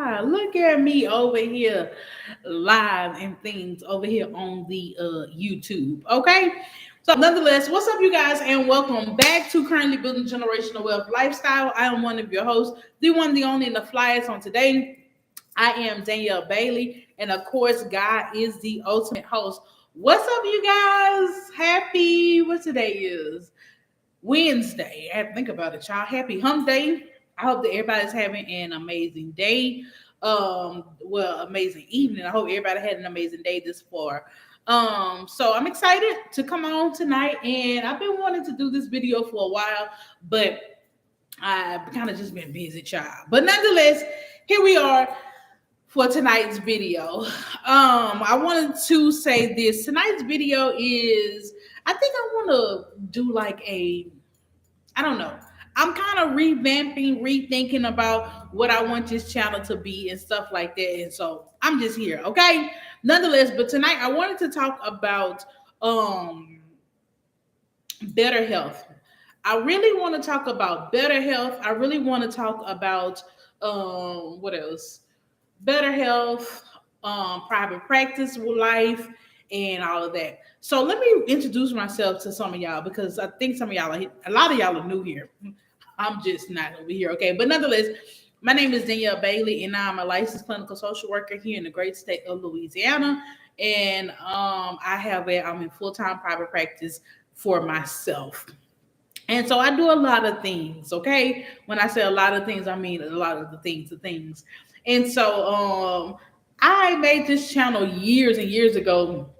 Look at me over here live and things over here on the YouTube. Okay. So nonetheless, what's up you guys and welcome back to Currently Building Generational Wealth Lifestyle. I am one of your hosts, the one, the only, and the flyest on today. I am Danielle Bailey, and of course, God is the ultimate host. What's up, you guys? Happy, what today is? Wednesday. I have to think about it, y'all. Happy hump day. I hope that everybody's having an amazing day. Amazing evening. I hope everybody had an amazing day this far. So I'm excited to come on tonight, and I've been wanting to do this video for a while, but I've kind of just been busy, child. But nonetheless, here we are for tonight's video. I wanted to say this. Tonight's video is, I think I want to do like I don't know. I'm kind of revamping, rethinking about what I want this channel to be and stuff like that. And so I'm just here, okay? Nonetheless, but tonight I wanted to talk about better health. I really want to talk about better health. I really want to talk about what else? Better health, private practice life, and all of that. So let me introduce myself to some of y'all because I think some of y'all, a lot of y'all are new here. I'm just not over here, okay? But nonetheless, my name is Danielle Bailey, and I'm a licensed clinical social worker here in the great state of Louisiana. And I'm in full-time private practice for myself. And so I do a lot of things, okay? When I say a lot of things, I mean a lot of the things. And so I made this channel years and years ago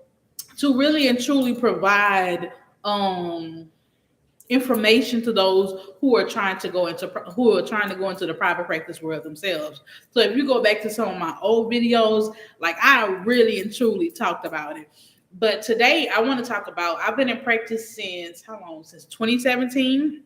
to really and truly provide information to those who are trying to go into the private practice world themselves. So if you go back to some of my old videos, like I really and truly talked about it. But today I want to talk about, I've been in practice since how long? Since 2017.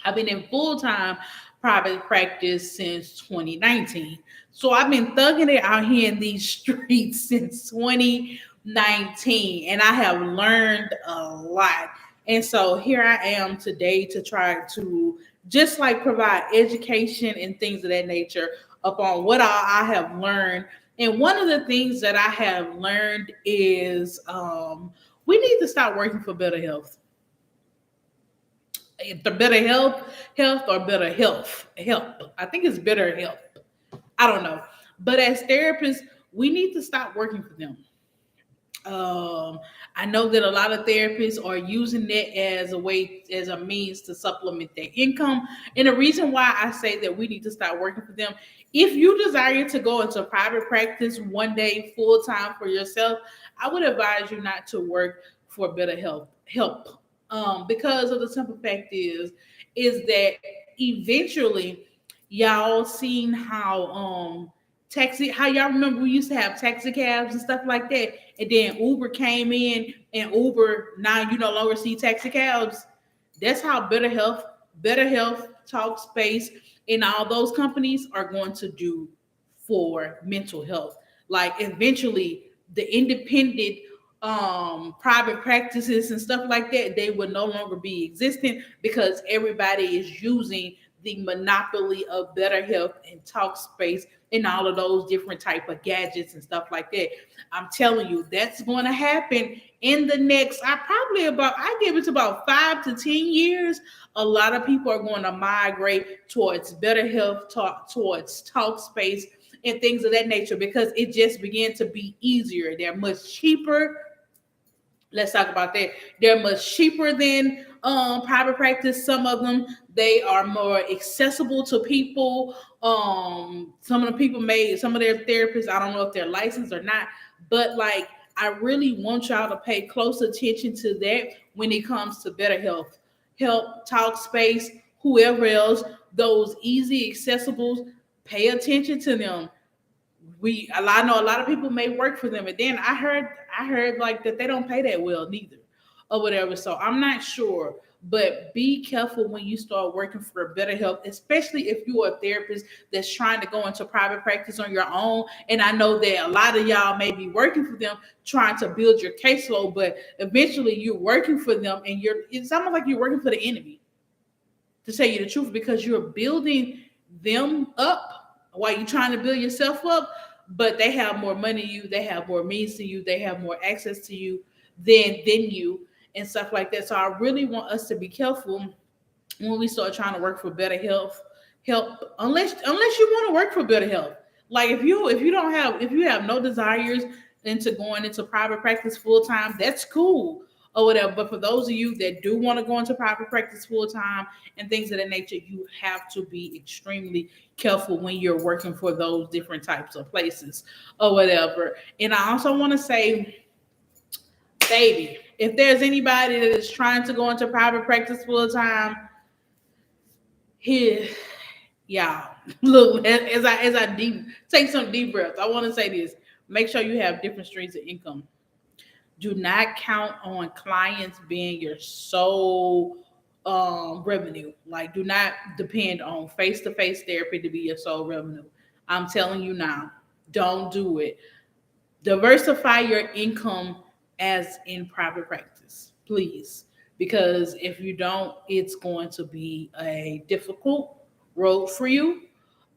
I've been in full-time private practice since 2019. So I've been thugging it out here in these streets since 2019, and I have learned a lot. And so here I am today to try to just like provide education and things of that nature upon what I have learned. And one of the things that I have learned is we need to stop working for better health. The better health or better health. I think it's better health. I don't know. But as therapists, we need to stop working for them. I know that a lot of therapists are using it as a means to supplement their income. And the reason why I say that we need to start working for them, if you desire to go into private practice one day full time for yourself, I would advise you not to work for better help. Because of the simple fact is that eventually y'all seen how how y'all remember we used to have taxi cabs and stuff like that, and then Uber came in, and Uber, now you no longer see taxi cabs. That's how better health, Talkspace, and all those companies are going to do for mental health. Like eventually the independent private practices and stuff like that, they will no longer be existent because everybody is using the monopoly of better health and Talkspace and all of those different type of gadgets and stuff like that. I'm telling you, that's going to happen in the next, I give it to about 5 to 10 years. A lot of people are going to migrate towards better health, towards Talkspace and things of that nature because it just began to be easier. They're much cheaper. Let's talk about that. They're much cheaper than private practice. Some of them, they are more accessible to people. Some of their therapists, I don't know if they're licensed or not, but like I really want y'all to pay close attention to that when it comes to better health, Talkspace, whoever else, those easy accessibles, pay attention to them. I know a lot of people may work for them, and then I heard like that they don't pay that well neither, or whatever. So I'm not sure, but be careful when you start working for better health, especially if you're a therapist that's trying to go into private practice on your own. And I know that a lot of y'all may be working for them, trying to build your caseload, but eventually you're working for them, and it's almost like you're working for the enemy, to tell you the truth, because you're building them up. while you're trying to build yourself up, but they have more money than you, they have more means than you, they have more access to you than you and stuff like that. So I really want us to be careful when we start trying to work for better help unless you want to work for better health. Like if you have no desires into going into private practice full time, that's cool or whatever. But for those of you that do want to go into private practice full time and things of that nature, you have to be extremely careful when you're working for those different types of places or whatever. And I also want to say, baby, if there's anybody that is trying to go into private practice full time, here, y'all, look, as I deep take some deep breaths, I want to say this: make sure you have different streams of income. Do not count on clients being your sole revenue. Like, do not depend on face to face therapy to be your sole revenue. I'm telling you now, don't do it. Diversify your income as in private practice, please. Because if you don't, it's going to be a difficult road for you.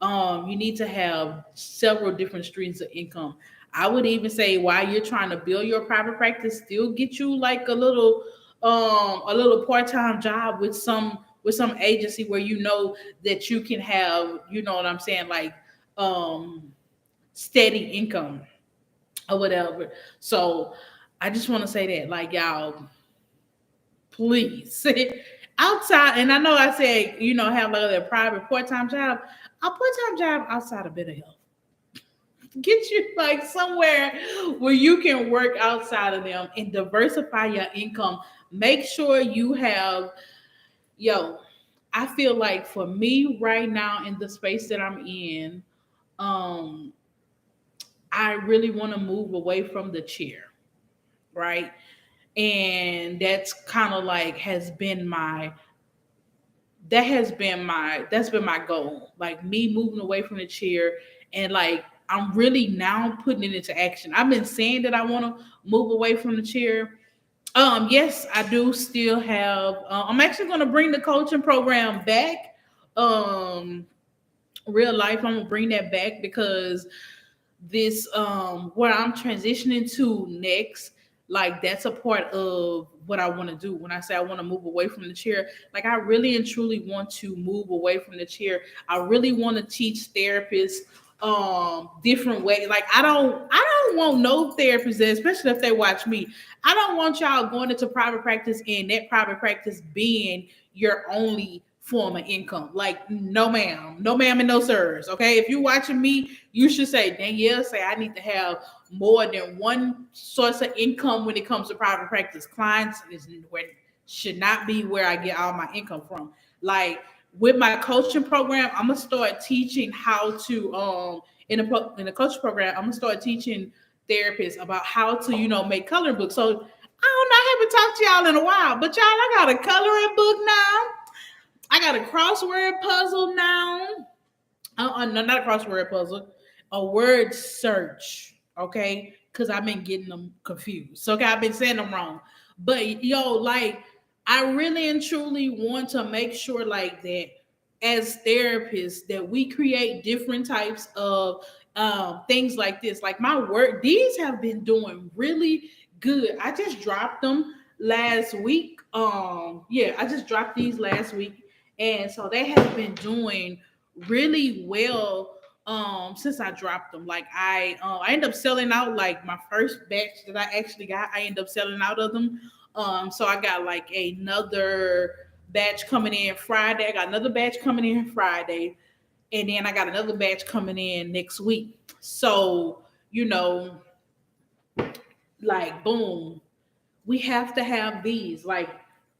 You need to have several different streams of income. I would even say while you're trying to build your private practice, still get you like a little part-time job with some agency where you know that you can have, you know what I'm saying, like um steady income or whatever. So I just want to say that, like, y'all, please, outside. And I know I said, have like a private part-time job. A part-time job outside of better health. Get you like somewhere where you can work outside of them and diversify your income. Make sure you have, yo. I feel like for me right now in the space that I'm in, um, I really want to move away from the chair, right? And that's kind of like that's been my goal. Like me moving away from the chair and like I'm really now putting it into action. I've been saying that I want to move away from the chair. Yes, I do still have I'm actually going to bring the coaching program back. Um Real life, I'm going to bring that back because this where I'm transitioning to next, like that's a part of what I want to do. When I say I want to move away from the chair, like I really and truly want to move away from the chair. I really want to teach therapists different ways. Like I don't want no therapists that, especially if they watch me, I don't want y'all going into private practice and that private practice being your only form of income. Like, no ma'am, no ma'am, and no sirs. Okay. If you're watching me, you should say, Danielle, say I need to have more than one source of income when it comes to private practice. Clients is where should not be where I get all my income from. Like with my coaching program, I'm gonna start teaching how to in the coaching program, I'm gonna start teaching therapists about how to, make coloring books. So I don't know, I haven't talked to y'all in a while, but y'all, I got a coloring book now. I got a crossword puzzle now. No, not a crossword puzzle. A word search. Okay, because I've been getting them confused. So okay, I've been saying them wrong. But yo, like, I really and truly want to make sure, like that, as therapists, that we create different types of things like this. Like my work, these have been doing really good. I just dropped them last week. Yeah, I just dropped these last week, and so they have been doing really well since I dropped them. Like I ended up selling out like my first batch that I actually got. I ended up selling out of them. So I got like another batch coming in Friday. I got another batch coming in Friday, and then I got another batch coming in next week. So, like boom, we have to have these. Like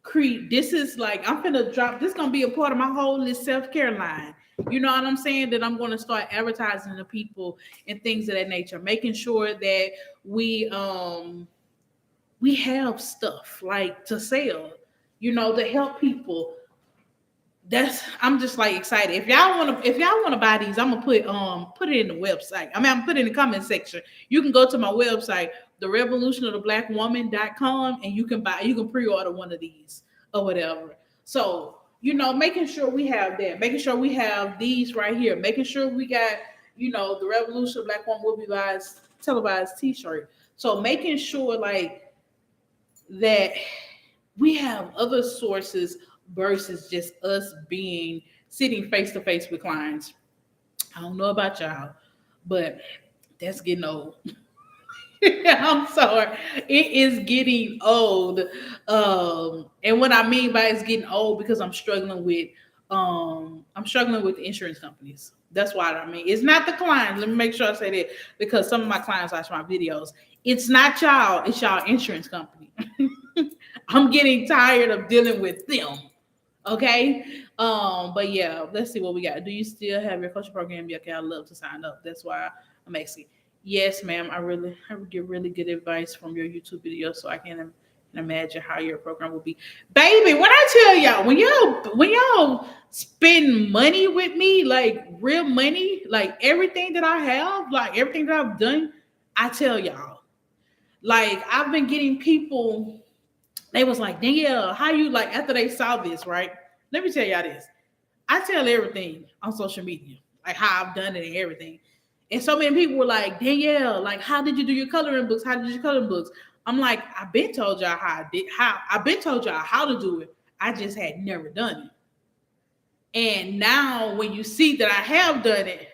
Creed, this is like I'm gonna drop. This gonna be a part of my whole list self-care line. You know what I'm saying? That I'm gonna start advertising to people and things of that nature, making sure that we have stuff like to sell, to help people. That's I'm just like excited. If y'all wanna buy these, I'm gonna put it in the website. I'm gonna put it in the comment section. You can go to my website, therevolutionoftheblackwoman.com, and you can pre-order one of these or whatever. So making sure we have that, making sure we have these right here, making sure we got, the Revolution Black Woman Will Be Wise televised T-shirt. So making sure like that we have other sources versus just us being sitting face to face with clients. I don't know about y'all, but that's getting old. I'm sorry. It is getting old. And what I mean by it's getting old because I'm struggling with the insurance companies. That's why I mean it's not the clients. Let me make sure I say that because some of my clients watch my videos. It's not y'all, it's y'all insurance company. I'm getting tired of dealing with them. Okay. But yeah, let's see what we got. Do you still have your coaching program? Yeah, okay, I'd love to sign up. That's why I'm asking. Yes, ma'am. I get really good advice from your YouTube videos, so I can imagine how your program will be. Baby, when I tell y'all, when y'all spend money with me, like real money, like everything that I have, like everything that I've done, I tell y'all. Like I've been getting people, they was like, Danielle, how you like after they saw this, right? Let me tell y'all this. I tell everything on social media, like how I've done it and everything. And so many people were like, Danielle, like, how did you do your coloring books? How did you color books? I'm like, I've been told y'all I've been told y'all how to do it. I just had never done it. And now when you see that I have done it,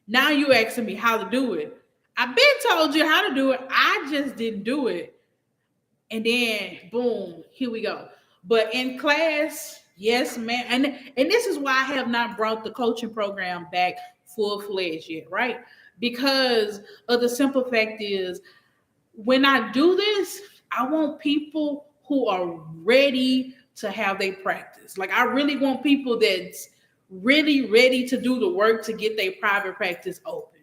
now you asking me how to do it. I've been told you how to do it. I just didn't do it. And then boom, here we go. But in class, yes, man. And this is why I have not brought the coaching program back full fledged yet, right? Because of the simple fact is when I do this, I want people who are ready to have their practice. Like I really want people that's really ready to do the work to get their private practice open.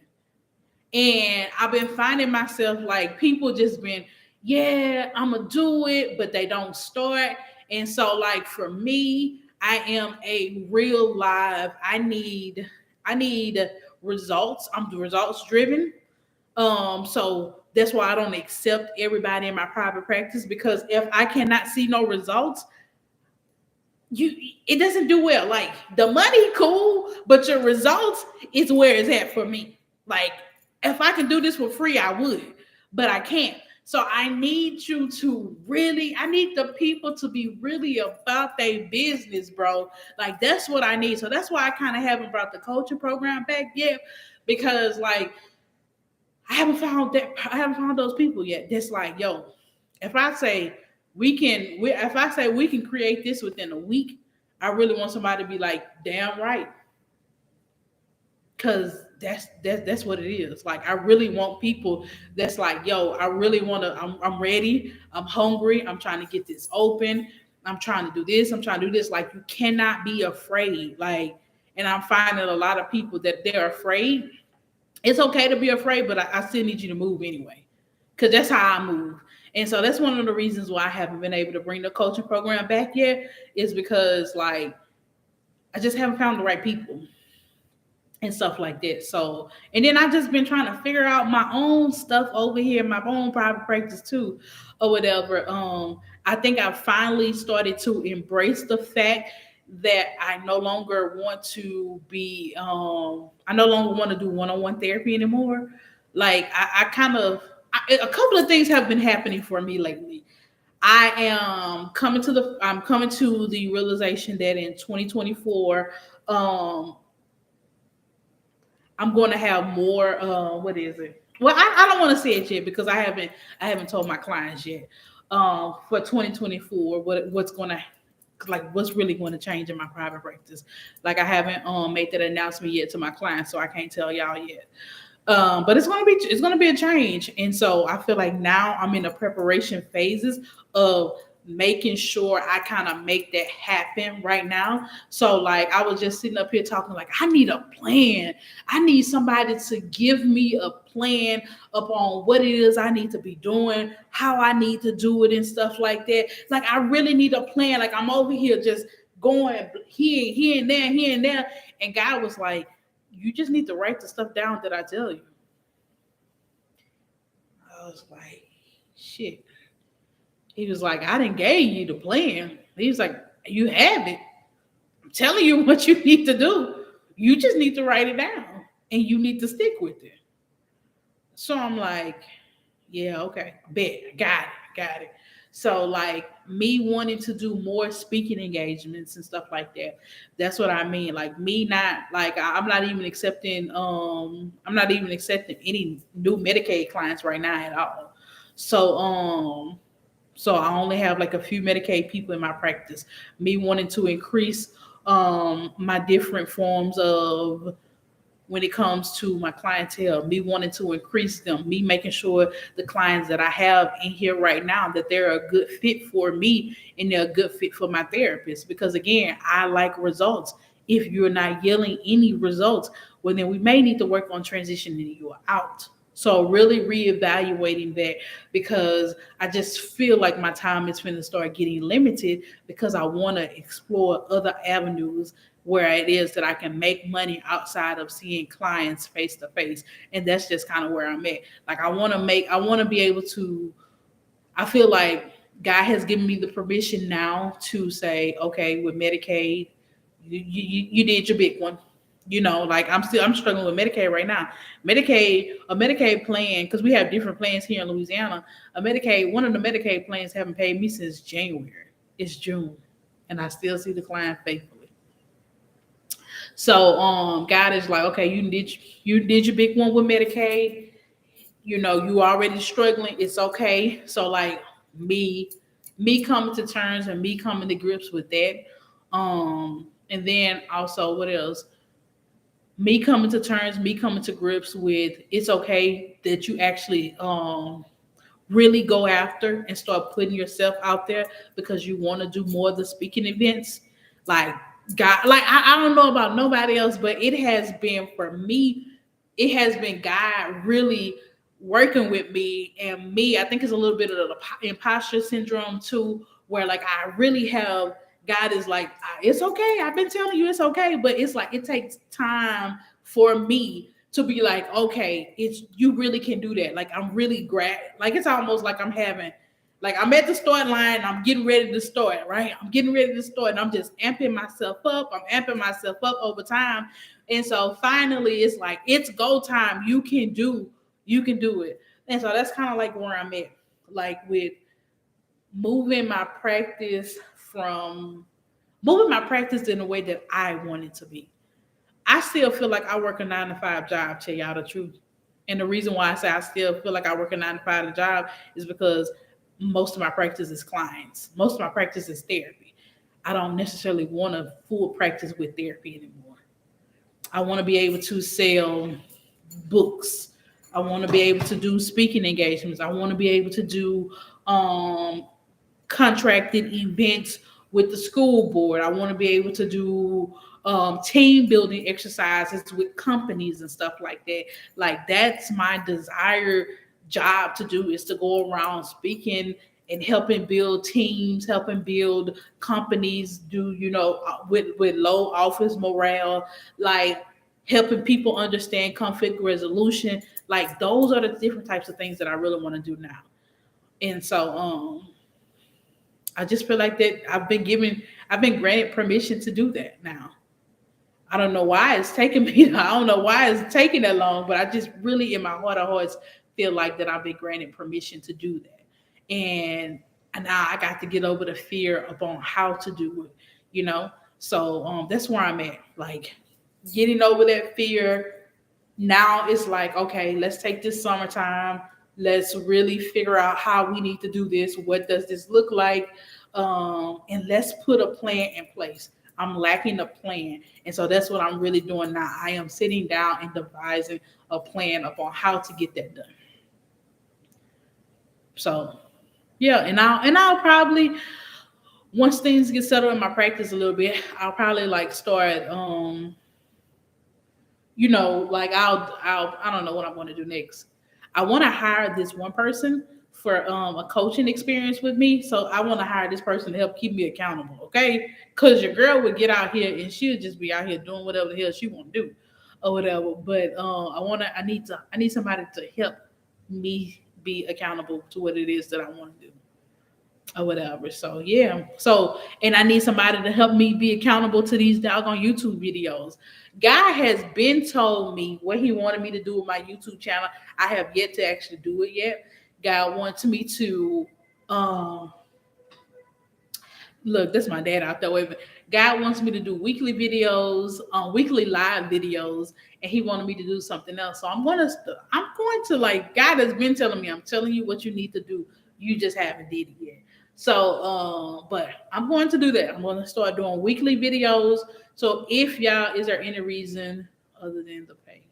And I've been finding myself like people just been, yeah, I'm gonna do it, but they don't start. And so, like for me, I am a real live. I need results. I'm results driven. So that's why I don't accept everybody in my private practice because if I cannot see no results, it doesn't do well. Like the money cool, but your results is where it's at for me. Like if I can do this for free, I would, but I can't. So I need you to really, I need the people to be really about their business, bro. Like that's what I need. So that's why I kind of haven't brought the coaching program back yet, because like I haven't found those people yet. That's like, yo, if I say if I say we can create this within a week, I really want somebody to be like, damn right, because that's what it is. Like I really want people that's like, yo, I really want to. I'm ready. I'm hungry. I'm trying to get this open. I'm trying to do this. I'm trying to do this. Like you cannot be afraid. Like, and I'm finding a lot of people that they're afraid. It's okay to be afraid, but I still need you to move anyway, because that's how I move. And so that's one of the reasons why I haven't been able to bring the coaching program back yet, is because like I just haven't found the right people and stuff like that. So, and then I've just been trying to figure out my own stuff over here, my own private practice too, or whatever. I think I finally started to embrace the fact that I no longer want to be, I no longer want to do one-on-one therapy anymore. Like a couple of things have been happening for me lately. I'm coming to the realization that in 2024, I'm going to have more. What is it? Well, I don't want to say it yet because I haven't told my clients yet. For 2024, what's going to like what's really going to change in my private practice? Like I haven't made that announcement yet to my clients, so I can't tell y'all yet. But it's gonna be a change, and so I feel like now I'm in the preparation phases of making sure I kind of make that happen right now. So like I was just sitting up here talking like I need a plan. I need somebody to give me a plan upon what it is I need to be doing, how I need to do it and stuff like that. Like I really need a plan. Like I'm over here just going here and there. And God was like, you just need to write the stuff down that I tell you. I was like, shit. He was like, I didn't gave you the plan. He was like, you have it. telling you what you need to do. You just need to write it down and you need to stick with it. So I'm like, yeah, okay, bet, got it. So like me wanting to do more speaking engagements and stuff like that. That's what I mean. Like me not like I'm not even accepting I'm not even accepting any new Medicaid clients right now at all. So so I only have like a few Medicaid people in my practice. Me wanting to increase my different forms of when it comes to my clientele, me wanting to increase them, me making sure the clients that I have in here right now that they're a good fit for me and they're a good fit for my therapist. Because again, I like results. If you're not yielding any results, well then we may need to work on transitioning you out. So really reevaluating that because I just feel like my time is going to start getting limited because I want to explore other avenues where it is that I can make money outside of seeing clients face to face. And that's just kind of where I'm at. Like I want to be able to, I feel like God has given me the permission now to say, okay, with Medicaid, you did your big one. You know, like I'm struggling with Medicaid right now. A Medicaid plan, because we have different plans here in Louisiana. One of the Medicaid plans haven't paid me since January. It's June, and I still see the client faithfully. So God is like, okay, you did your big one with Medicaid. You know, you already struggling. It's okay. So like me me coming to terms and me coming to grips with that. And then also what else? Me coming to terms, me coming to grips with it's okay that you actually really go after and start putting yourself out there because you want to do more of the speaking events. Like God, like I don't know about nobody else, but it has been for me, it has been God really working with me and me. I think it's a little bit of the imposter syndrome too, where like I really have God is like, it's okay. I've been telling you it's okay, but it's like it takes time for me to be like, okay, it's you really can do that. Like I'm really like it's almost like I'm having like I'm at the start line, I'm getting ready to start, right? I'm getting ready to start and I'm just amping myself up. I'm amping myself up over time. And so finally it's like it's go time. You can do it. And so that's kind of like where I'm at. Like with moving my practice from moving my practice in the way that I want it to be. I still feel like I work a 9 to 5 job, tell y'all the truth. And the reason why I say I still feel like I work a 9 to 5 job is because most of my practice is clients. Most of my practice is therapy. I don't necessarily want a full practice with therapy anymore. I want to be able to sell books. I want to be able to do speaking engagements. I want to be able to do um, contracted events with the school board. I want to be able to do team building exercises with companies and stuff like that. Like that's my desired job to do is to go around speaking and helping build teams, helping build companies, do with low office morale, like helping people understand conflict resolution. Like those are the different types of things that I really want to do now. And so I just feel like that I've been granted permission to do that now. I don't know why it's taking me, I don't know why it's taking that long, but I just really in my heart of hearts feel like that I've been granted permission to do that. And now I got to get over the fear upon how to do it, you know? So that's where I'm at. Like getting over that fear. Now it's like, okay, let's take this summertime. Let's really figure out how we need to do this. What does this look like? And let's put a plan in place. I'm lacking a plan. And so that's what I'm really doing now. I am sitting down and devising a plan upon how to get that done. So yeah, and I'll probably once things get settled in my practice a little bit, I'll probably like start like I don't know what I want to do next. I want to hire this one person for a coaching experience with me. So I want to hire this person to help keep me accountable, okay? Because your girl would get out here and she'll just be out here doing whatever the hell she want to do or whatever. But I need somebody to help me be accountable to what it is that I want to do. or whatever. So yeah. So and I need somebody to help me be accountable to these doggone YouTube videos. God has been told me what he wanted me to do with my YouTube channel. I have yet to actually do it yet. God wants me to look, that's my dad out there. Wait, God wants me to do weekly videos, weekly live videos, and he wanted me to do something else. So I'm going to like God has been telling me, I'm telling you what you need to do. You just haven't did it yet. So, but I'm going to do that. I'm going to start doing weekly videos. So, if y'all, is there any reason other than the pay?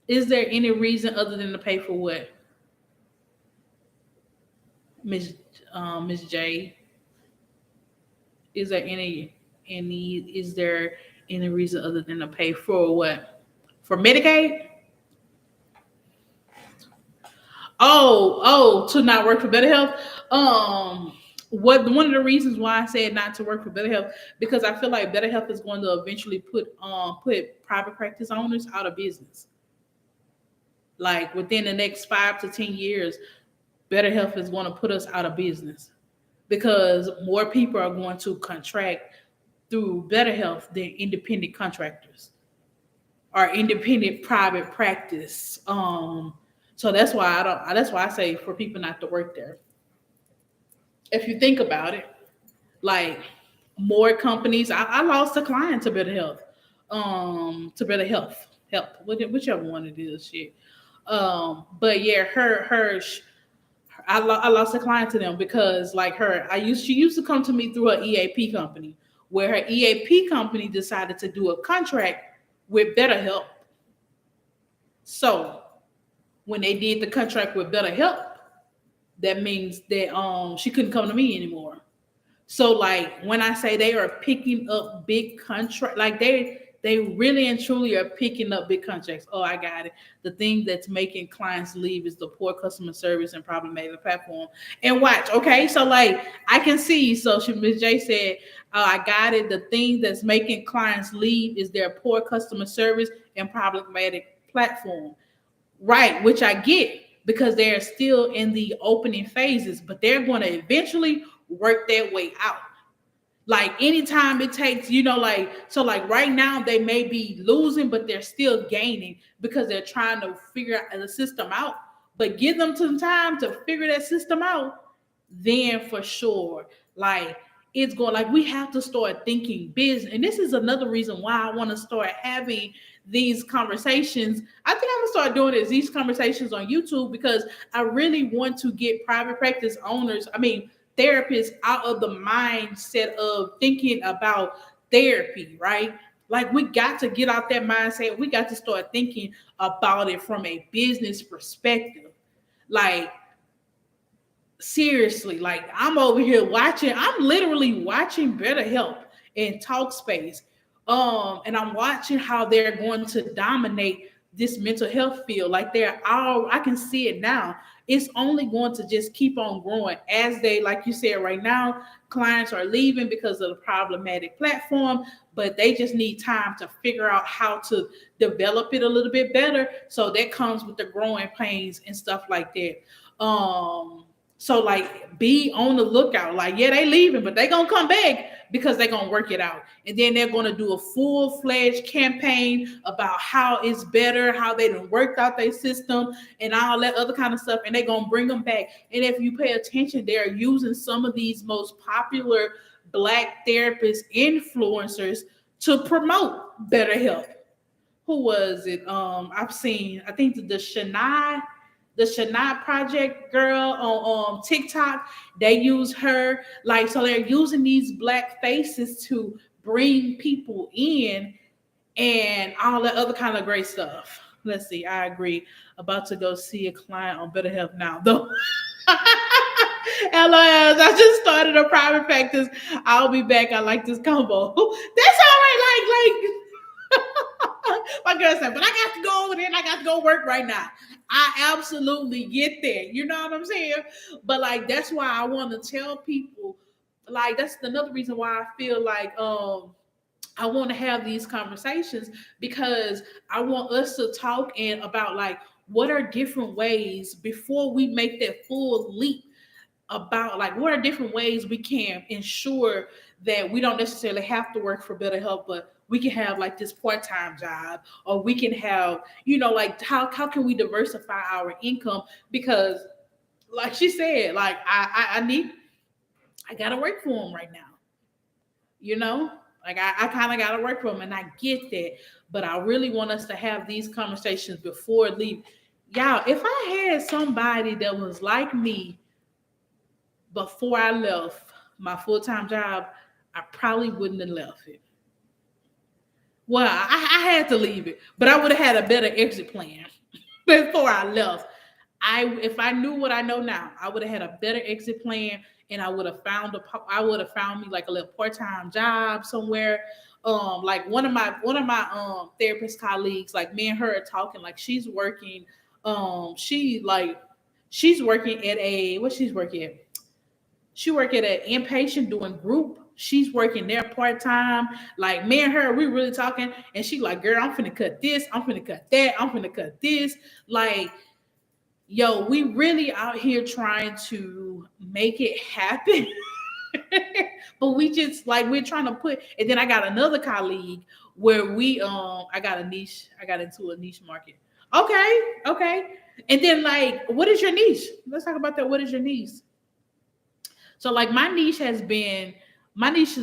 Is there any reason other than the pay for what, Miss Miss J? Is there any is there any reason other than to pay for what? For Medicaid? To not work for Better Health. What one of the reasons why I said not to work for Better Health, because I feel like Better Health is going to eventually put private practice owners out of business. Like within the next 5 to 10 years, Better Health is going to put us out of business because more people are going to contract through Better Health than independent contractors or independent private practice. So that's why I don't. That's why I say for people not to work there. If you think about it, like more companies, I lost a client to Better Health, to Better Health, whichever one it is, shit. But yeah, I lost a client to them because like she used to come to me through her EAP company, where her EAP company decided to do a contract with BetterHelp. So when they did the contract with BetterHelp, that means that she couldn't come to me anymore. So like when I say they are picking up big contract, like they really and truly are picking up big contracts. Oh, I got it. The thing that's making clients leave is the poor customer service and problematic platform. And watch, okay, so like I can see. So Miss J said, "Oh, I got it. The thing that's making clients leave is their poor customer service and problematic platform." Right, which I get because they're still in the opening phases, but they're going to eventually work their way out. Like anytime it takes, like so like right now they may be losing, but they're still gaining because they're trying to figure out the system out. But give them some time to figure that system out, then for sure, like it's going like we have to start thinking business. And this is another reason why I want to start having these conversations. I think I'm gonna start doing these conversations on YouTube because I really want to get private practice owners, therapists out of the mindset of thinking about therapy, right? Like we got to get out that mindset. We got to start thinking about it from a business perspective. Like seriously, like I'm over here watching, I'm literally watching Better Help in Talkspace. And I'm watching how they're going to dominate this mental health field. Like I can see it now. It's only going to just keep on growing as they, like you said, right now, clients are leaving because of the problematic platform, but they just need time to figure out how to develop it a little bit better. So that comes with the growing pains and stuff like that. So like be on the lookout. Like, yeah, they leaving, but they gonna come back because they're gonna work it out. And then they're gonna do a full-fledged campaign about how it's better, how they done worked out their system and all that other kind of stuff. And they're gonna bring them back. And if you pay attention, they're using some of these most popular Black therapist influencers to promote better health. Who was it? I've seen, I think the Shania Project girl on TikTok, they use her. Like, so they're using these Black faces to bring people in and all that other kind of great stuff. Let's see, I agree. About to go see a client on Better Health now, though. LOS, I just started a private practice. I'll be back. I like this combo. That's all right. My girl said, but I got to go over there and I got to go work right now. I absolutely get that. You know what I'm saying? But like that's why I want to tell people, like that's another reason why I feel like I want to have these conversations because I want us to talk and about like what are different ways before we make that full leap. about like what are different ways we can ensure that we don't necessarily have to work for better health, but we can have like this part-time job, or we can have, like how can we diversify our income? Because like she said, like I gotta work for them right now, you know? Like I kind of gotta work for them, and I get that. But I really want us to have these conversations before leave. Y'all, if I had somebody that was like me before I left my full-time job, I probably wouldn't have left it. Well, I had to leave it, but I would have had a better exit plan before I left. If I knew what I know now, I would have had a better exit plan, and I would have found me like a little part-time job somewhere. Like one of my therapist colleagues, like me and her are talking, like she's working at she's working at? She work at an inpatient doing group. She's working there part time. Like me and her, we really talking, and she like, girl, I'm finna cut this, I'm finna cut that, I'm finna cut this. Like, yo, we really out here trying to make it happen. But we just like we're trying to put, and then I got another colleague where I got into a niche market. Okay, okay. And then like, what is your niche? Let's talk about that. What is your niche? So like my niche is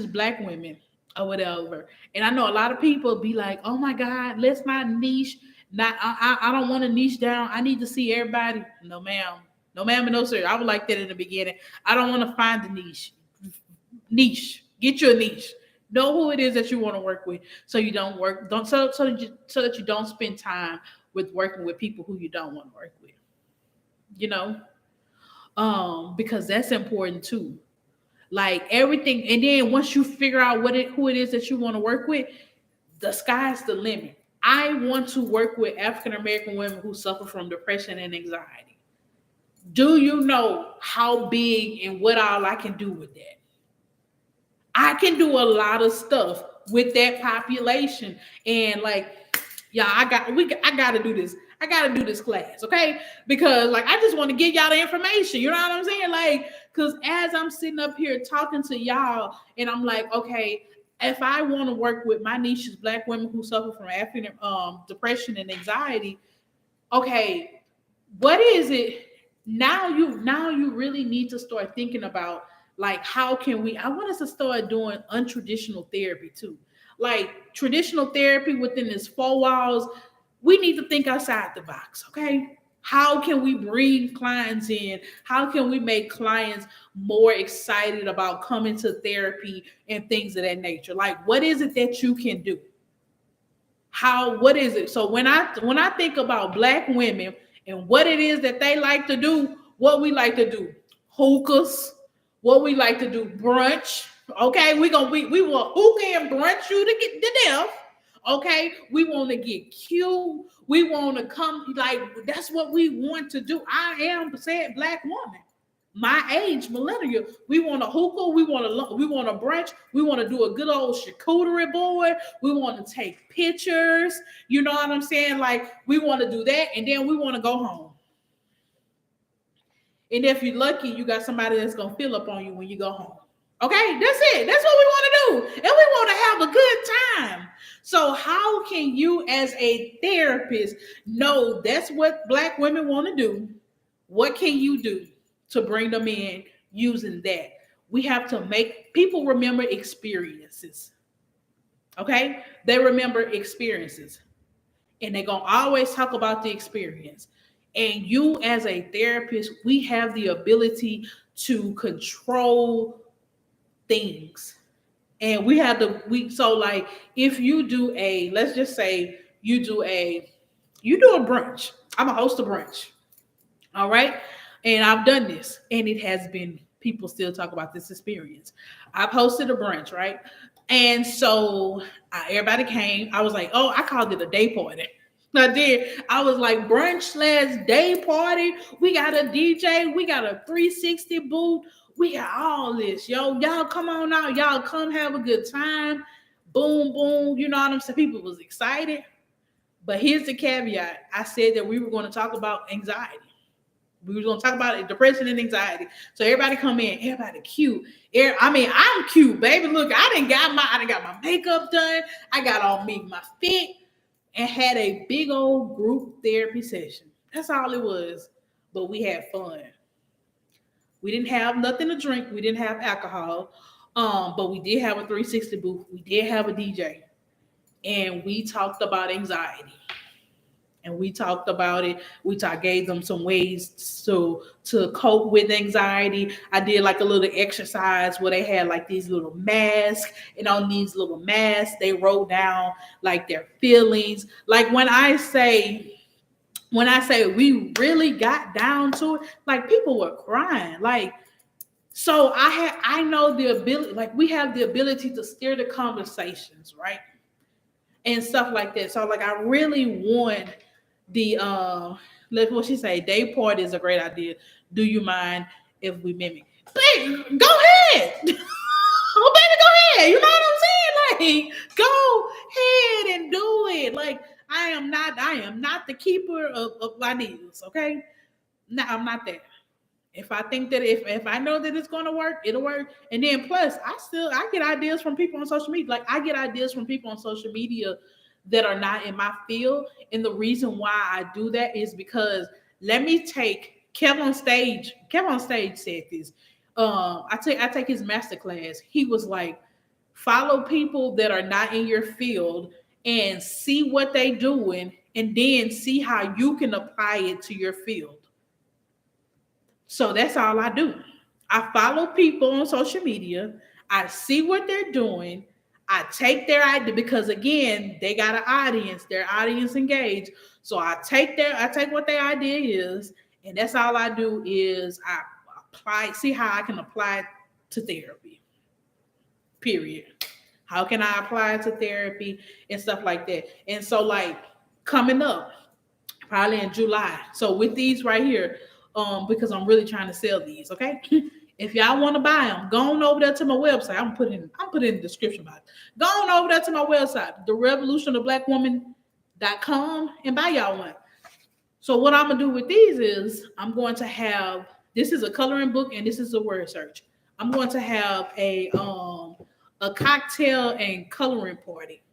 black women or whatever. And I know a lot of people be like, oh my God, let's not niche. Not I don't want to niche down. I need to see everybody. No ma'am. No ma'am and no sir. I was like that in the beginning. I don't want to find the niche. Niche. Get your niche. Know who it is that you want to work with, so you don't work don't so that you don't spend time with working with people who you don't want to work with. You know? Because that's important too. Like everything, and then once you figure out who it is that you want to work with, the sky's the limit. I want to work with African American women who suffer from depression and anxiety. Do you know how big and what all I can do with that? I can do a lot of stuff with that population. And like, yeah, I gotta do this. I gotta do this class, okay? Because like I just want to give y'all the information. You know what I'm saying? Like, because as I'm sitting up here talking to y'all, and I'm like, okay, if I want to work with my niche is black women who suffer from African depression and anxiety, okay, what is it now you really need to start thinking about like how can we I want us to start doing untraditional therapy too. Like traditional therapy within its four walls, we need to think outside the box, okay? How can we bring clients in? How can we make clients more excited about coming to therapy and things of that nature? Like what is it that you can do? What is it? So when I think about black women and what it is that they like to do, what we like to do, hookahs, what we like to do, brunch. Okay, we want hookah and brunch you to get to death. Okay, we want to get cute. We want to come like that's what we want to do. I am said black woman my age, millennial. We want a hookah, we want a brunch, we want to do a good old charcuterie board, we want to take pictures, you know what I'm saying? Like we want to do that, and then we want to go home. And if you're lucky, you got somebody that's gonna fill up on you when you go home. Okay, that's it. That's what we want to do. And we want to have a good time. So, how can you, as a therapist, know that's what black women want to do? What can you do to bring them in using that? We have to make people remember experiences. Okay, they remember experiences, and they're gonna always talk about the experience. And you, as a therapist, we have the ability to control things. And we have the we so like if you do a let's just say you do a brunch. I'm a host of brunch. All right. And I've done this, and it has been people still talk about this experience. I've hosted a brunch, right? And so everybody came. I was like, oh, I called it a day party. I did. I was like brunch/day party. We got a DJ. We got a 360 booth. We got all this, yo. Y'all come on out. Y'all come have a good time. Boom, boom. You know what I'm saying? People was excited. But here's the caveat. I said that we were going to talk about anxiety. We were gonna talk about it, depression and anxiety. So everybody come in, everybody cute. I mean, I'm cute, baby. Look, I didn't got my makeup done. I got on me my fit and had a big old group therapy session. That's all it was. But we had fun. We didn't have nothing to drink. We didn't have alcohol. But we did have a 360 booth. We did have a DJ. And we talked about anxiety. And we talked about it. Gave them some ways to cope with anxiety. I did like a little exercise where they had like these little masks, and on these little masks they wrote down like their feelings. Like when I say we really got down to it, like people were crying. Like, so I know the ability, like we have the ability to steer the conversations, right? And stuff like that. So like I really want the let what she say, day party is a great idea. Do you mind if we mimic? Baby, go ahead. Oh baby, go ahead. You know what I'm saying? Like, go ahead and do it. Like I am not the keeper of ideas, okay? No, I'm not that. If I think that if I know that it's gonna work, it'll work. And then plus I get ideas from people on social media. Like I get ideas from people on social media that are not in my field. And the reason why I do that is because let me take Kev on stage. Kev on stage said this. I take his master class. He was like, follow people that are not in your field and see what they doing, and then see how you can apply it to your field. So that's all I do. I follow people on social media. I see what they're doing. I take their idea because again, they got an audience, their audience engaged. So I take what their idea is, and that's all I do is I see how I can apply it to therapy. Period. How can I apply it to therapy and stuff like that? And so like coming up, probably in July. So with these right here, because I'm really trying to sell these, okay? If y'all want to buy them, go on over there to my website. I'm putting in the description box. Go on over there to my website, therevolutionofblackwoman.com, and buy y'all one. So what I'm gonna do with these is I'm going to have, this is a coloring book and this is a word search. I'm going to have a cocktail and coloring party,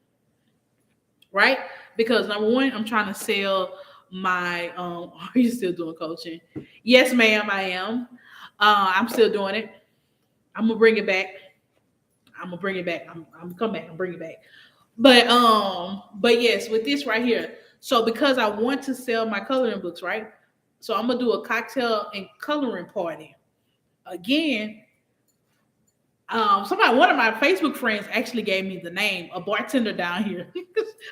right? Because number one, I'm trying to sell my are you still doing coaching? Yes, ma'am, I am. I'm still doing it. I'm gonna bring it back. I'm gonna come back and bring it back. But yes, with this right here. So because I want to sell my coloring books, right? So I'm gonna do a cocktail and coloring party. Again, one of my Facebook friends actually gave me the name, a bartender down here,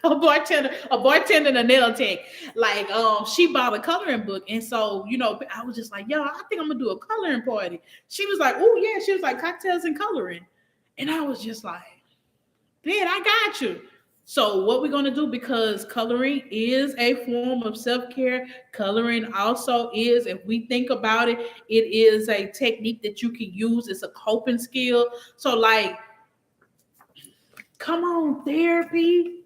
a bartender, and a nail tech. Like, she bought a coloring book, and so I was just like, yo, I think I'm gonna do a coloring party. She was like, oh yeah, she was like cocktails and coloring, and I was just like, man, I got you. So what we're going to do, because coloring is a form of self-care, coloring also is, if we think about it, it is a technique that you can use. It's a coping skill. So like, come on, therapy.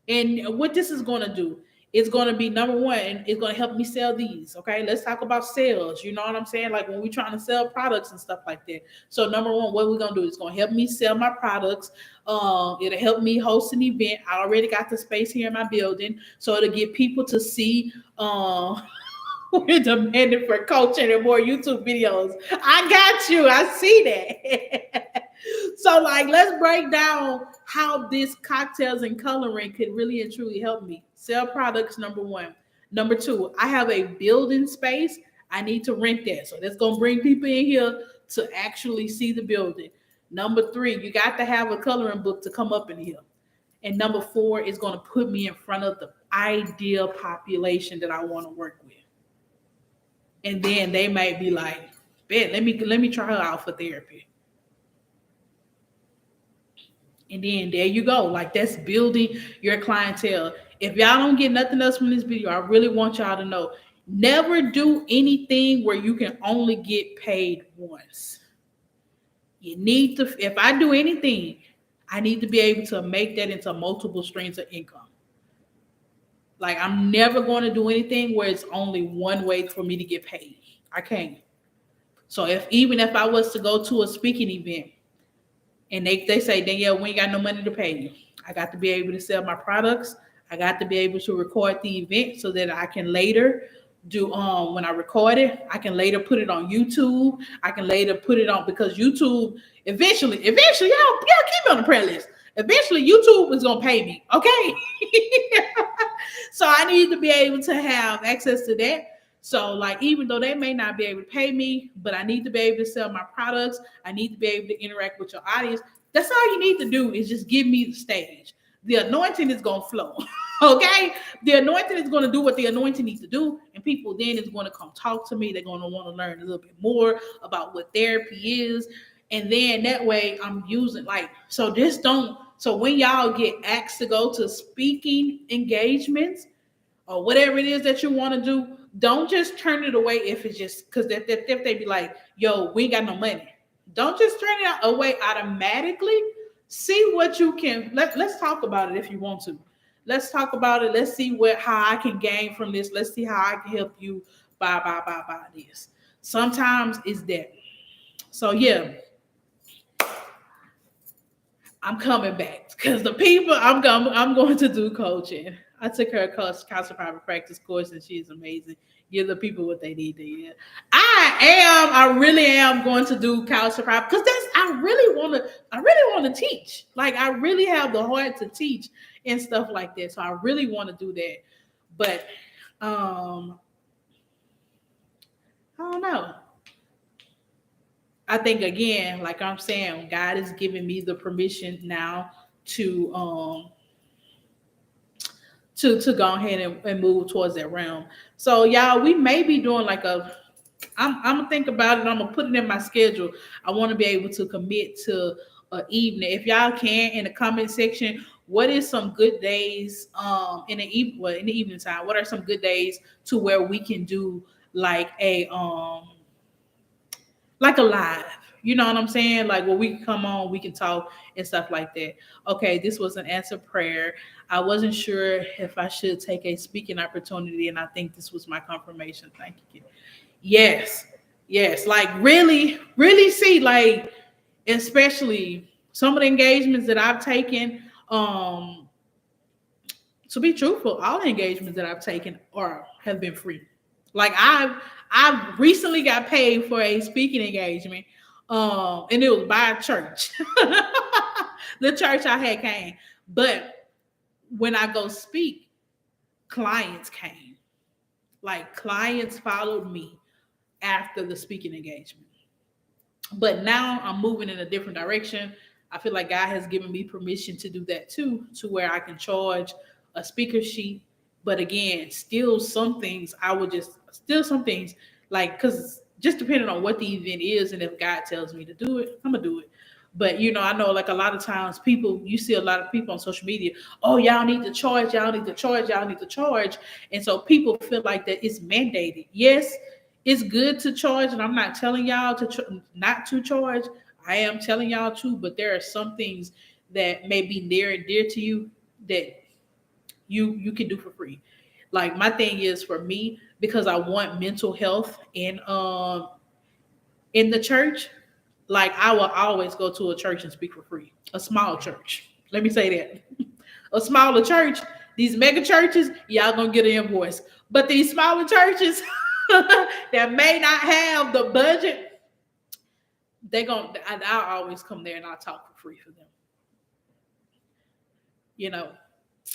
And what this is going to do, it's going to be number one, it's going to help me sell these. Okay, let's talk about sales. You know what I'm saying? Like when we're trying to sell products and stuff like that. So number one, what we're going to do is going to help me sell my products. It'll help me host an event. I already got the space here in my building, so it'll get people to see. We're demanding for coaching and more YouTube videos. I got you. I see that. So like, let's break down how this cocktails and coloring could really and truly help me sell products. Number one. Number two, I have a building space. I need to rent that. So that's going to bring people in here to actually see the building. Number three, you got to have a coloring book to come up in here. And number four is going to put me in front of the ideal population that I want to work with. And then they might be like, bet, let me try her out for therapy. And then there you go. Like, that's building your clientele. If y'all don't get nothing else from this video, I really want y'all to know, never do anything where you can only get paid once. You need to, if I do anything, I need to be able to make that into multiple streams of income. Like, I'm never going to do anything where it's only one way for me to get paid. I can't. So even if I was to go to a speaking event and they say, Danielle, we ain't got no money to pay you, I got to be able to sell my products. I got to be able to record the event so that I can later do when I record it, I can later put it on YouTube. I can later put it on because YouTube eventually, y'all keep me on the prayer list. Eventually, YouTube is gonna pay me. Okay. So I need to be able to have access to that. So, like, even though they may not be able to pay me, but I need to be able to sell my products. I need to be able to interact with your audience. That's all you need to do is just give me the stage. The anointing is going to flow. Okay? The anointing is going to do what the anointing needs to do. And people then is going to come talk to me. They're going to want to learn a little bit more about what therapy is. And then that way I'm using so when y'all get asked to go to speaking engagements, or whatever it is that you want to do, don't just turn it away if it's just because if they be like, yo, we ain't got no money. Don't just turn it away automatically. See what you can. Let's talk about it if you want to. Let's talk about it. Let's see how I can gain from this. Let's see how I can help you buy this. Sometimes it's that. So yeah, I'm coming back because the people I'm going to do coaching. I took her Counsel Private Practice course and she's amazing. Give the people what they need to hear. I really am going to do Counsel Private because I really want to teach. Like I really have the heart to teach and stuff like that. So I really want to do that. But I don't know. I think again, like I'm saying, God is giving me the permission now to go ahead and move towards that realm. So y'all, we may be doing like I'm gonna think about it. I'm gonna put it in my schedule. I want to be able to commit to an evening. If y'all can, in the comment section, what is some good days in the evening time? What are some good days to where we can do like a live? You know what I'm saying? Like where we can come on, we can talk and stuff like that. Okay, this was an answered prayer. I wasn't sure if I should take a speaking opportunity, and I think this was my confirmation. Thank you. Yes. Like really, really see, like, especially some of the engagements that I've taken. To be truthful, all the engagements that I've taken have been free. Like I've recently got paid for a speaking engagement, and it was by a church. The church I had came, but when I go speak, clients came. Like clients followed me after the speaking engagement. But now I'm moving in a different direction. I feel like God has given me permission to do that too, to where I can charge a speaker sheet. But again, still some things like, because just depending on what the event is and if God tells me to do it, I'm gonna do it. But I know like a lot of times you see a lot of people on social media, oh, y'all need to charge. And so people feel like that it's mandated. Yes, it's good to charge, and I'm not telling y'all not to charge. I am telling y'all to, but there are some things that may be near and dear to you that you can do for free. Like my thing is for me, because I want mental health in the church. Like I will always go to a church and speak for free. A small church. Let me say that. A smaller church. These mega churches, y'all gonna get an invoice. But these smaller churches that may not have the budget, I'll always come there and I'll talk for free for them.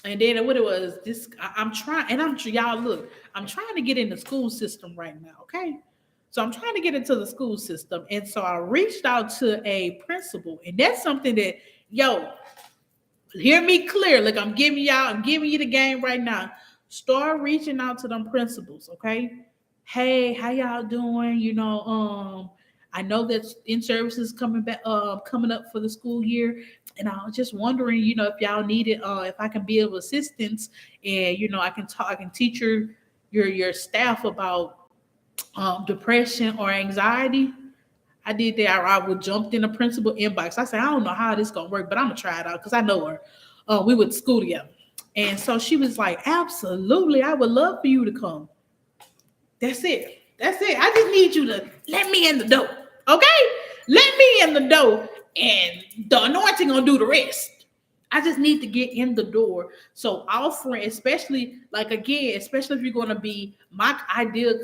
And then what it was, I'm trying to get in the school system right now, okay? So I'm trying to get into the school system. And so I reached out to a principal, and that's something that, hear me clear. Like I'm giving you the game right now. Start reaching out to them principals, okay? Hey, how y'all doing? I know that in services coming up for the school year, and I was just wondering, if y'all needed, if I can be of assistance, and I can teach your staff about depression or anxiety. I did that. I would jumped in the principal inbox. I said, I don't know how this gonna work, but I'm gonna try it out because I know her. We went to school together, and so she was like, absolutely, I would love for you to come. That's it. That's it. I just need you to let me in the door. Okay? Let me in the door and the anointing gonna do the rest. I just need to get in the door. So offering, especially like again, especially if you're gonna be my ideal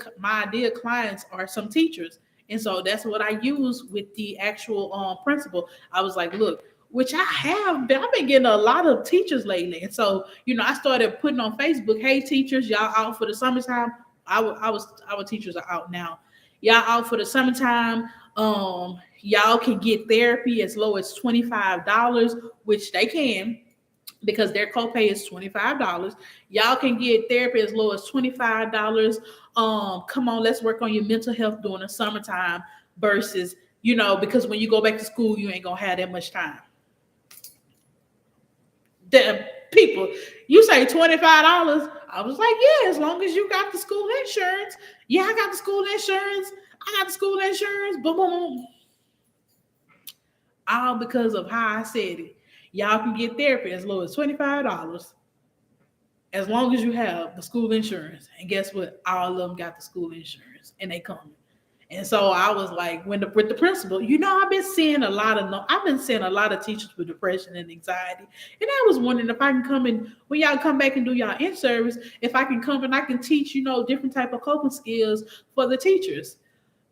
clients are some teachers. And so that's what I use with the actual principal. I was like, look, which I've been getting a lot of teachers lately. And so, I started putting on Facebook, hey teachers, y'all out for the summertime. Our teachers are out now. Y'all out for the summertime. Y'all can get therapy as low as $25, which they can because their copay is $25. Y'all can get therapy as low as $25. Come on, let's work on your mental health during the summertime versus, because when you go back to school, you ain't gonna have that much time. The people, you say $25. I was like, yeah, as long as you got the school insurance. Yeah, I got the school insurance. I got the school insurance. Boom, boom, boom. All because of how I said it. Y'all can get therapy as low as $25 as long as you have the school insurance. And guess what? All of them got the school insurance and they coming. And so I was like, with the principal, I've been seeing a lot of teachers with depression and anxiety. And I was wondering if I can come in when y'all come back and do y'all in service, if I can come and I can teach, different type of coping skills for the teachers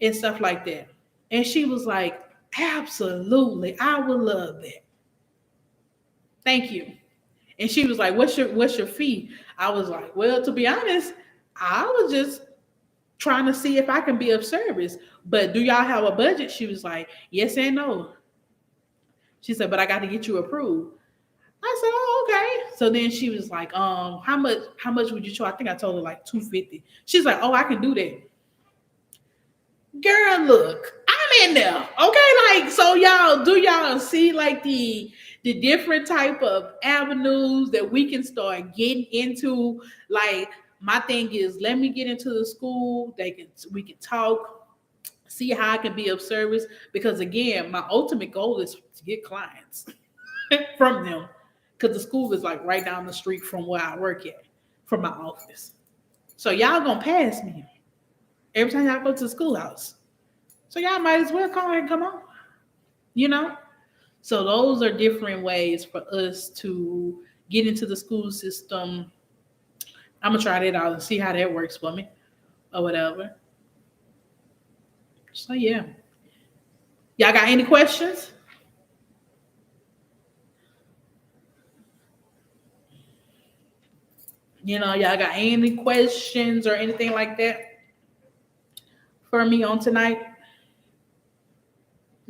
and stuff like that. And she was like, absolutely, I would love that. Thank you. And she was like, what's your fee? I was like, well, to be honest, I was just trying to see if I can be of service. But do y'all have a budget? She was like, yes and no. She said, but I got to get you approved. I said, oh, okay. So then she was like, how much would you charge? I think I told her like $250. She's like, oh, I can do that. Girl, look, I'm in there. Okay, like, so y'all see like the different type of avenues that we can start getting into? Like, my thing is, let me get into the school. We can talk, see how I can be of service. Because again, my ultimate goal is to get clients from them. Because the school is like right down the street from where I work at, from my office. So y'all gonna pass me every time y'all go to the schoolhouse. So y'all might as well come and come on. So those are different ways for us to get into the school system. I'm gonna try that out and see how that works for me or whatever. So yeah. Y'all got any questions? Y'all got any questions or anything like that for me on tonight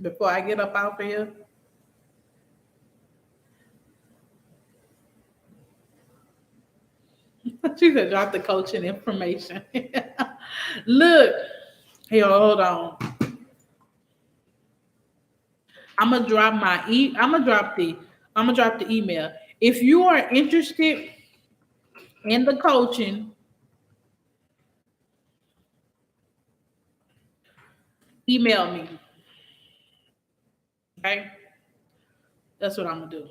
before I get up out of here? She said, drop the coaching information. Look, here, hold on. I'm gonna drop the email. If you are interested in the coaching, email me. Okay? That's what I'm gonna do.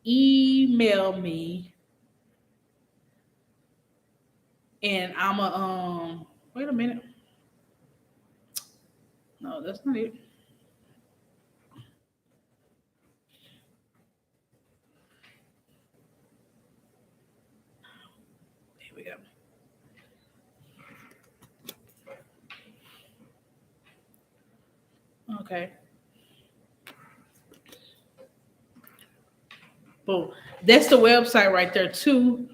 Email me and I'm a wait a minute. No, that's not it. Here we go. Okay. Boom. That's the website right there too.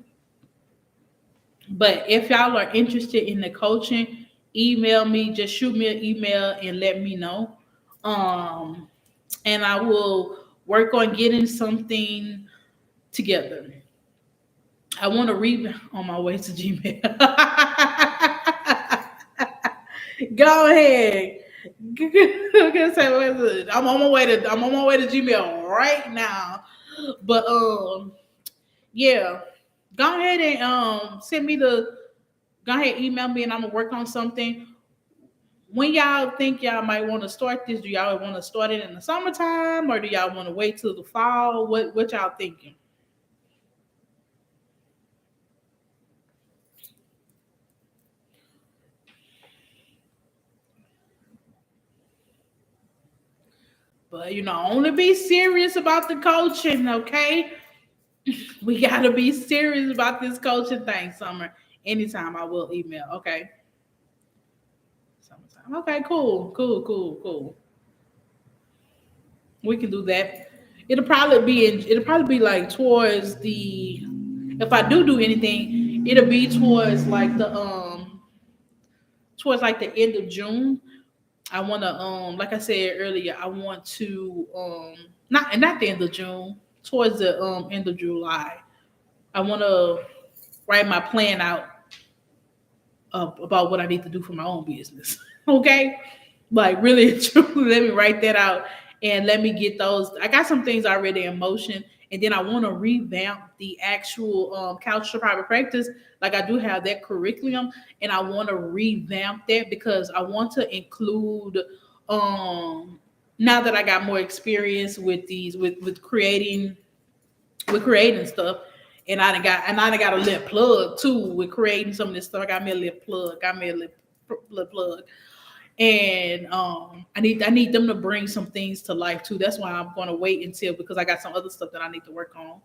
But if y'all are interested in the coaching, email me. Just shoot me an email and let me know. And I will work on getting something together. I want to read on my way to Gmail. Go ahead. I'm on my way to Gmail right now. But yeah. Go ahead and send me go ahead, email me and I'm gonna work on something. When y'all think y'all might want to start this, do y'all want to start it in the summertime or do y'all want to wait till the fall? What y'all thinking? But only be serious about the coaching, okay? We gotta be serious about this coaching thing, Summer. Anytime I will email, okay? Summertime. Okay, cool, cool, cool, cool. We can do that. It'll probably be like towards the if I do anything, it'll be towards like the end of June. I want to like I said earlier, I want to not the end of June, towards the end of July. I want to write my plan out about what I need to do for my own business. Okay, like really truly, let me write that out and let me get those. I got some things already in motion, and then I want to revamp the actual couch to private practice. Like I do have that curriculum, and I want to revamp that because I want to include. Um, Now that I got more experience with these with creating stuff. And I done got a little plug too with creating some of this stuff. I got me a little plug, little plug. And I need them to bring some things to life too. That's why I'm gonna wait until because I got some other stuff that I need to work on.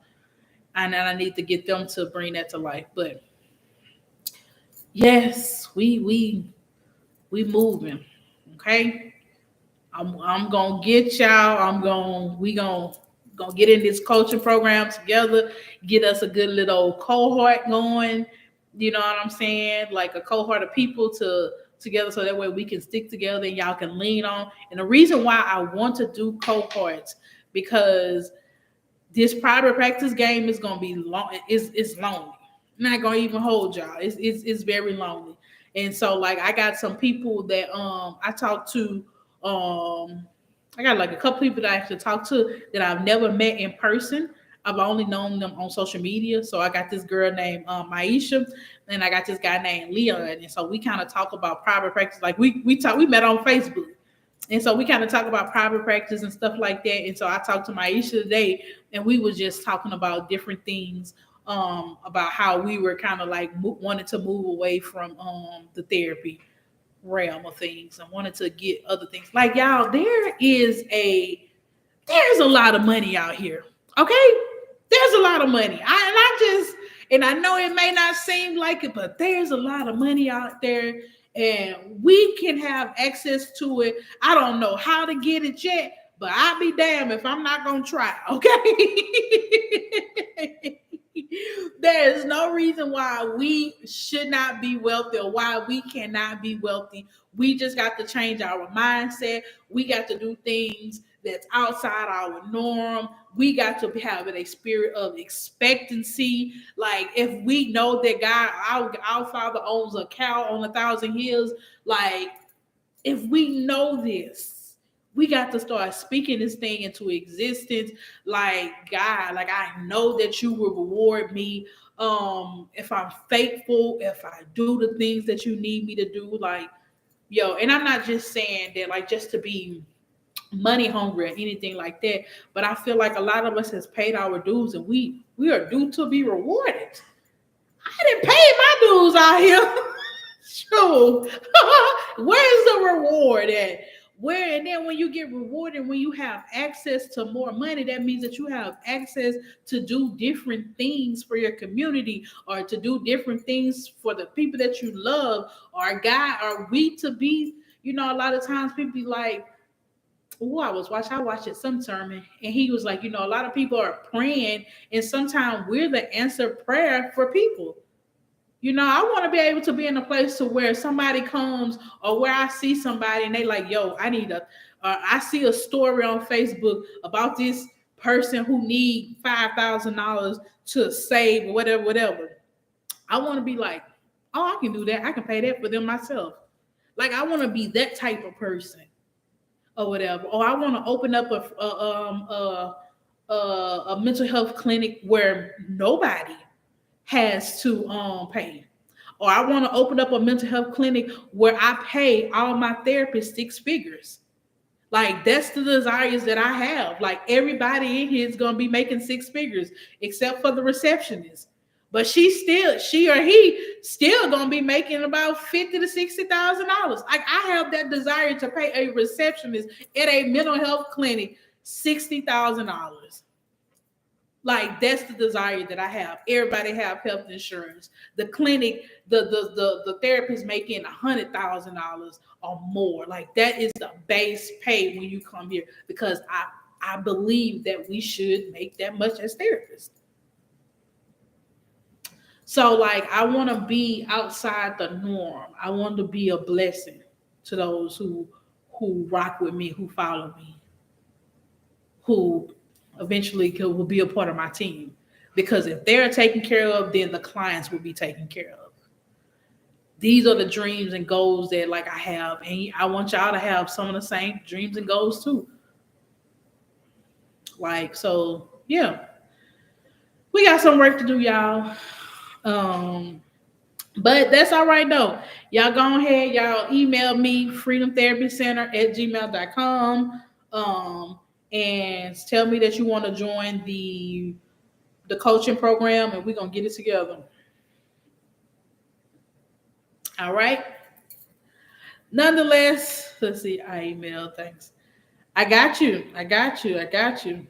And then I need to get them to bring that to life. But yes, we moving. Okay. I'm gonna get y'all. We gonna get in this coaching program together, get us a good little cohort going. You know what I'm saying? Like a cohort of people to together so that way we can stick together and y'all can lean on. And the reason why I want to do cohorts because this private practice game is gonna be long. It's lonely. I'm not gonna even hold y'all. It's very lonely. And so like I got some people that I talked to. I got like a couple people that I actually talked to that I've never met in person. I've only known them on social media. So I got this girl named Maisha, and I got this guy named Leon. And so we kind of talk about private practice. Like we met on Facebook. And so we kind of talk about private practice and stuff like that. And so I talked to Maisha today, and we were just talking about different things, about how we were kind of like wanted to move away from the therapy realm of things and wanted to get other things. Like y'all, there's a lot of money out here. Okay, there's a lot of money. And I know it may not seem like it, but there's a lot of money out there and we can have access to it. I don't know how to get it yet, but I'll be damned if I'm not gonna try. Okay. There is no reason why we should not be wealthy or why we cannot be wealthy. We just got to change our mindset. We got to do things that's outside our norm. We got to have a spirit of expectancy. Like if we know that God, our Father owns a cow on 1,000 hills, like if we know this, we got to start speaking this thing into existence. Like God, like I know that you will reward me if I'm faithful, if I do the things that you need me to do. Like, yo, and I'm not just saying that like just to be money hungry or anything like that, but I feel like a lot of us has paid our dues and we are due to be rewarded. I didn't pay my dues out here. Sure. Where's the reward at? Where and then when you get rewarded, when you have access to more money, that means that you have access to do different things for your community or to do different things for the people that you love. Or God, are we to be, a lot of times people be like, oh, I watched it some sermon, and he was like, a lot of people are praying, and sometimes we're the answered prayer for people. I want to be able to be in a place to where somebody comes or where I see somebody and they like, yo, I see a story on Facebook about this person who need $5,000 to save or whatever. I want to be like, oh, I can do that. I can pay that for them myself. Like I want to be that type of person or whatever. Or I want to open up a mental health clinic where nobody has to pay. Or I want to open up a mental health clinic where I pay all my therapists 6 figures. Like that's the desires that I have. Like everybody in here is gonna be making 6 figures, except for the receptionist. But she or he still gonna be making about $50,000 to $60,000. Like I have that desire to pay a receptionist at a mental health clinic $60,000. Like that's the desire that I have. Everybody have health insurance. The clinic, the therapist making $100,000 or more. Like that is the base pay when you come here because I believe that we should make that much as therapists. So like I want to be outside the norm. I want to be a blessing to those who rock with me, who follow me, who eventually will be a part of my team. Because if they're taken care of, then the clients will be taken care of. These are the dreams and goals that like I have, and I want y'all to have some of the same dreams and goals too. Like so, yeah, we got some work to do, y'all. Um, but that's all right though. Y'all go ahead, y'all email me freedomtherapycenter@gmail.com. And tell me that you want to join the coaching program and we're gonna get it together. All right. Nonetheless, let's see. I email. Thanks. I got you. I got you. I got you.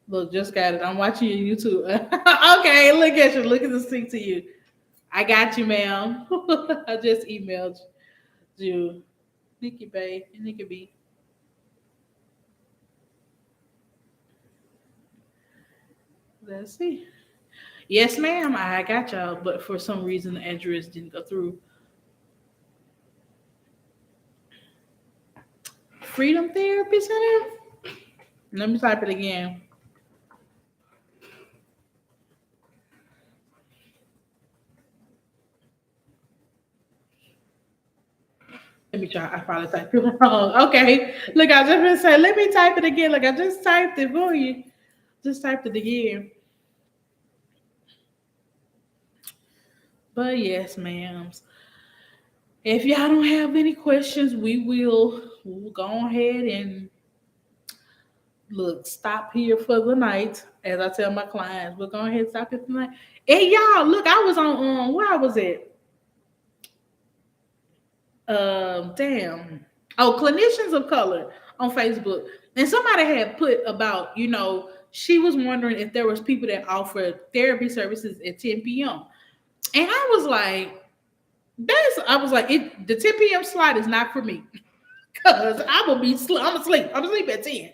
Look, just got it. I'm watching your YouTube. Okay, look at you. Look at the sync to you. I got you, ma'am. I just emailed you. Nikki Bay. Nikki B. Let's see. Yes, ma'am. I got y'all, but for some reason the address didn't go through. Freedom Therapy Center. Let me type it again. Let me try. I probably typed it wrong. Okay. Look, I just been saying, let me type it again. Look, I just typed it for you. Just typed it again. But yes, ma'am. If y'all don't have any questions, we'll go ahead and look, stop here for the night. As I tell my clients, we'll go ahead and stop here for the night. Hey y'all, look, I was on where I was at. Damn. Oh, Clinicians of Color on Facebook. And somebody had put about, she was wondering if there was people that offered therapy services at 10 p.m. And I was like, the 10 p.m. slot is not for me. Because I'm asleep. I'm asleep at 10.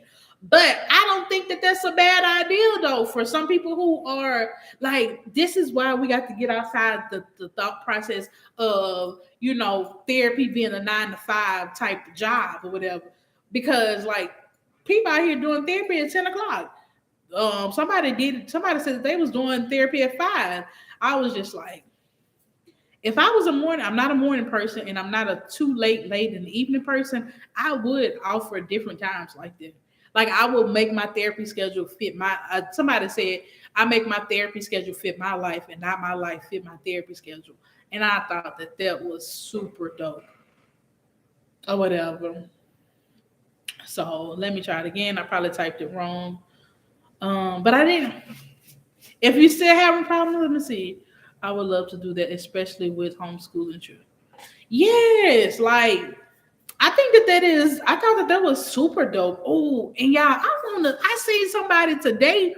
But I don't think that that's a bad idea, though, for some people who are like, this is why we got to get outside the thought process of, therapy being a 9 to 5 type job or whatever. Because, like, people out here doing therapy at 10 o'clock. Somebody said that they was doing therapy at 5. I was just like, if I was I'm not a morning person and I'm not a too late in the evening person, I would offer different times like this. Like I will make my therapy schedule fit somebody said, I make my therapy schedule fit my life and not my life fit my therapy schedule. And I thought that was super dope or whatever. So let me try it again. I probably typed it wrong. But I didn't. If you still having problems, let me see. I would love to do that, especially with homeschooling children. Yes, like I think I thought that was super dope. Oh, and y'all, I seen somebody today,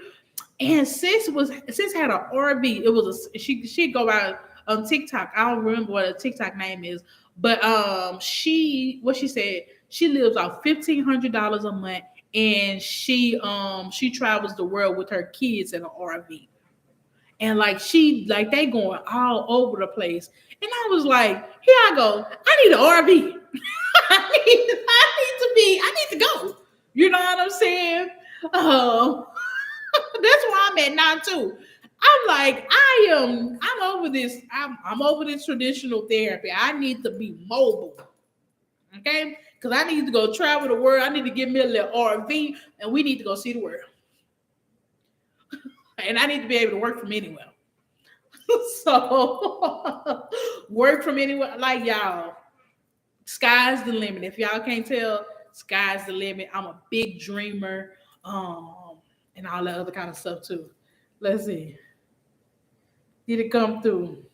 and sis had an RV. It was she go out on TikTok. I don't remember what her TikTok name is, but she said she lives off $1,500 a month, and she travels the world with her kids in an RV. And they going all over the place. And I was like, here I go. I need an RV. I need to go. You know what I'm saying? That's where I'm at now too. I'm like, I'm over this. I'm over this traditional therapy. I need to be mobile. Okay? Because I need to go travel the world. I need to get me a little RV and we need to go see the world. And I need to be able to work from anywhere. So work from anywhere. Like y'all, sky's the limit. If y'all can't tell, sky's the limit. I'm a big dreamer, and all that other kind of stuff too. Let's see. Did it come through?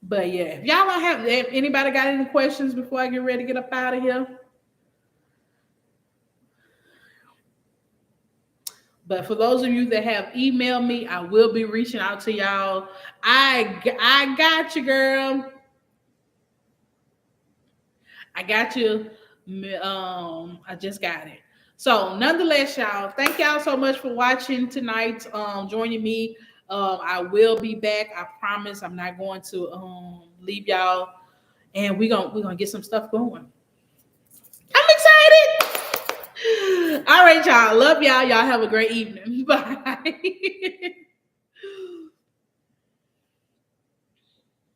But yeah, if y'all don't have, if anybody got any questions before I get ready to get up out of here? But for those of you that have emailed me, I will be reaching out to y'all. I got you, girl. I got you. I just got it. So, nonetheless, y'all, thank y'all so much for watching tonight. Joining me. I will be back. I promise. I'm not going to leave y'all, and we're gonna get some stuff going. I'm excited. All right, y'all. Love y'all. Y'all have a great evening. Bye.